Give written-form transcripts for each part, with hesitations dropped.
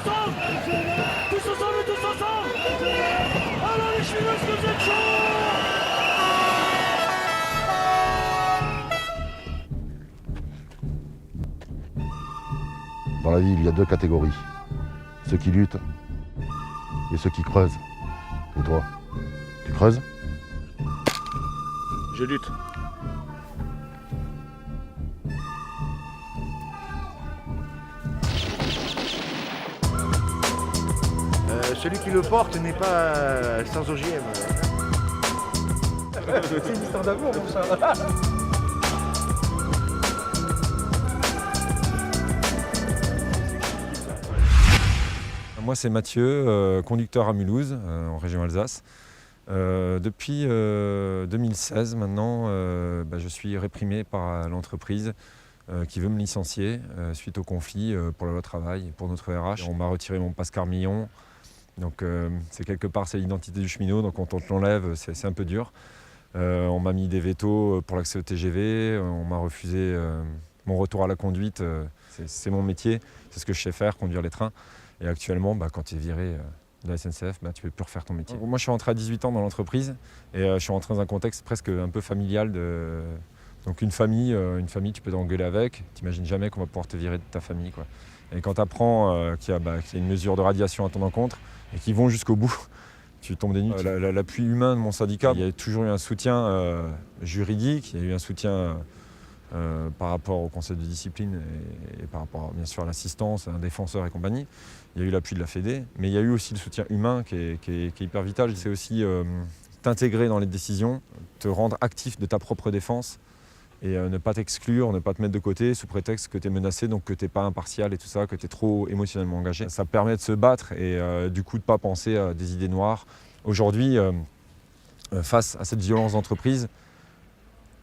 ensemble. Tous ensemble, tous ensemble. Alors les cheminots, est-ce que vous êtes chauds? Dans la vie, il y a deux catégories. Ceux qui luttent et ceux qui creusent. Et toi, tu creuses? Je lutte. Celui qui le porte n'est pas sans OGM. C'est une histoire d'amour, mon Charles. Moi c'est Mathieu, conducteur à Mulhouse, en région Alsace. Depuis 2016 maintenant, je suis réprimé par l'entreprise qui veut me licencier suite au conflit pour la loi travail et pour notre RH. On m'a retiré mon passe-car Millon, donc c'est quelque part c'est l'identité du cheminot, donc quand on te l'enlève c'est un peu dur. On m'a mis des vétos pour l'accès au TGV, on m'a refusé mon retour à la conduite, c'est mon métier, c'est ce que je sais faire, conduire les trains. Et actuellement, quand tu es viré de la SNCF, tu ne peux plus refaire ton métier. Moi, je suis rentré à 18 ans dans l'entreprise et je suis rentré dans un contexte presque un peu familial. Donc une famille, tu peux t'engueuler avec, tu n'imagines jamais qu'on va pouvoir te virer de ta famille, quoi. Et quand tu apprends qu'il y a une mesure de radiation à ton encontre et qu'ils vont jusqu'au bout, tu tombes des nues. L'appui humain de mon syndicat, il y a toujours eu un soutien juridique, il y a eu un soutien par rapport au conseil de discipline et par rapport bien sûr à l'assistance, à un défenseur et compagnie. Il y a eu l'appui de la Fédé, mais il y a eu aussi le soutien humain qui est hyper vital. C'est aussi t'intégrer dans les décisions, te rendre actif de ta propre défense et ne pas t'exclure, ne pas te mettre de côté sous prétexte que tu es menacé, donc que tu n'es pas impartial et tout ça, que tu es trop émotionnellement engagé. Ça permet de se battre et du coup de ne pas penser à des idées noires. Aujourd'hui, face à cette violence d'entreprise,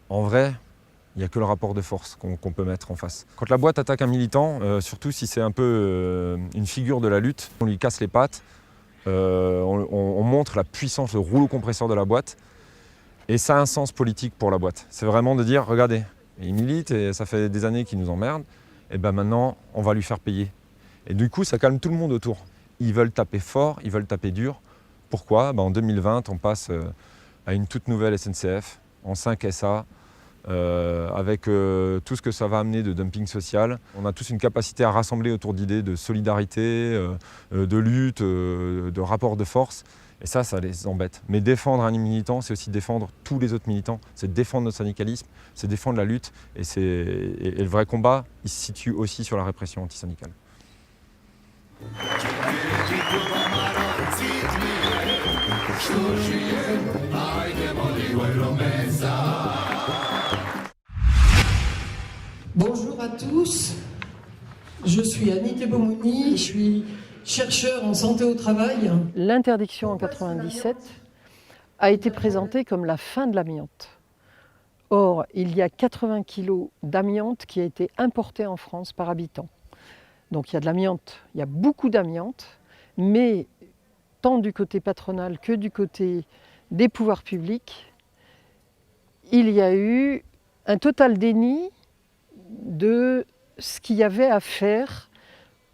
en vrai, il n'y a que le rapport de force qu'on peut mettre en face. Quand la boîte attaque un militant, surtout si c'est un peu une figure de la lutte, on lui casse les pattes, on montre la puissance, le rouleau compresseur de la boîte, et ça a un sens politique pour la boîte. C'est vraiment de dire, regardez, il milite et ça fait des années qu'il nous emmerde, et maintenant on va lui faire payer. Et du coup ça calme tout le monde autour. Ils veulent taper fort, ils veulent taper dur. Pourquoi? En 2020, on passe à une toute nouvelle SNCF, en 5 SA, avec tout ce que ça va amener de dumping social. On a tous une capacité à rassembler autour d'idées de solidarité, de lutte, de rapport de force. Et ça les embête. Mais défendre un militant, c'est aussi défendre tous les autres militants. C'est défendre notre syndicalisme, c'est défendre la lutte. Et le vrai combat, il se situe aussi sur la répression antisyndicale. Bonjour à tous, je suis Annie Tebomouni, je suis chercheur en santé au travail. L'interdiction en 1997 a été présentée comme la fin de l'amiante. Or, il y a 80 kg d'amiante qui a été importé en France par habitant. Donc il y a de l'amiante, il y a beaucoup d'amiante, mais tant du côté patronal que du côté des pouvoirs publics, il y a eu un total déni de ce qu'il y avait à faire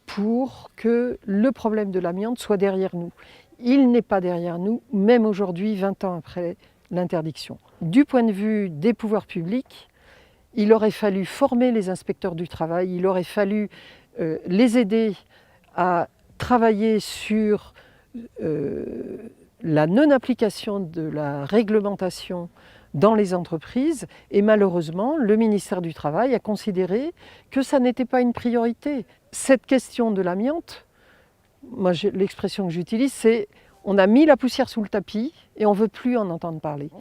pour que le problème de l'amiante soit derrière nous. Il n'est pas derrière nous, même aujourd'hui, 20 ans après l'interdiction. Du point de vue des pouvoirs publics, il aurait fallu former les inspecteurs du travail, il aurait fallu les aider à travailler sur la non-application de la réglementation dans les entreprises, et malheureusement, le ministère du Travail a considéré que ça n'était pas une priorité. Cette question de l'amiante, moi l'expression que j'utilise, c'est on a mis la poussière sous le tapis et on ne veut plus en entendre parler.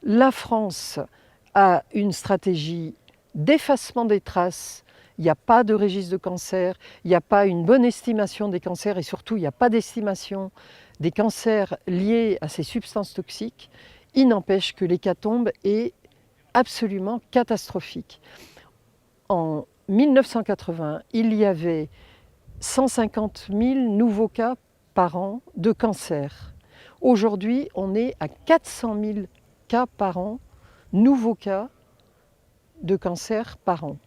La France a une stratégie d'effacement des traces. Il n'y a pas de registre de cancer, il n'y a pas une bonne estimation des cancers et surtout il n'y a pas d'estimation des cancers liés à ces substances toxiques. Il n'empêche que l'hécatombe est absolument catastrophique. En 1980, il y avait 150 000 nouveaux cas par an de cancer. Aujourd'hui, on est à 400 000 cas par an, nouveaux cas de cancer par an.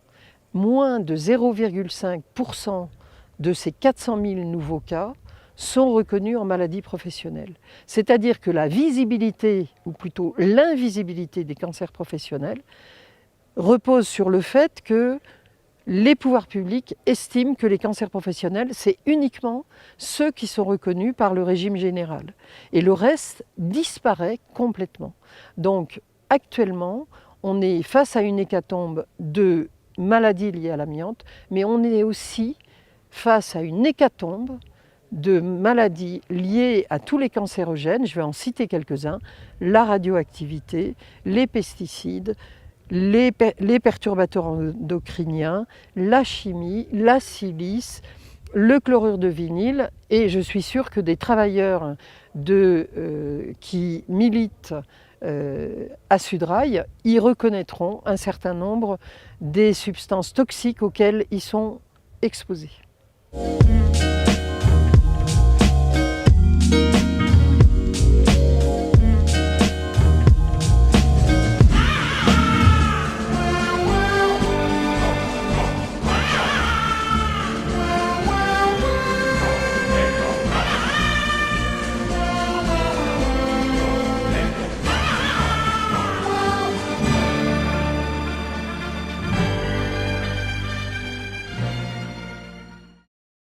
Moins de 0,5% de ces 400 000 nouveaux cas sont reconnus en maladie professionnelle. C'est-à-dire que la visibilité, ou plutôt l'invisibilité des cancers professionnels, repose sur le fait que les pouvoirs publics estiment que les cancers professionnels, c'est uniquement ceux qui sont reconnus par le régime général. Et le reste disparaît complètement. Donc actuellement, on est face à une hécatombe de maladies liées à l'amiante, mais on est aussi face à une hécatombe de maladies liées à tous les cancérogènes, je vais en citer quelques-uns, la radioactivité, les pesticides, les perturbateurs endocriniens, la chimie, la silice, le chlorure de vinyle, et je suis sûre que des travailleurs qui militent à Sudrail y reconnaîtront un certain nombre des substances toxiques auxquelles ils sont exposés.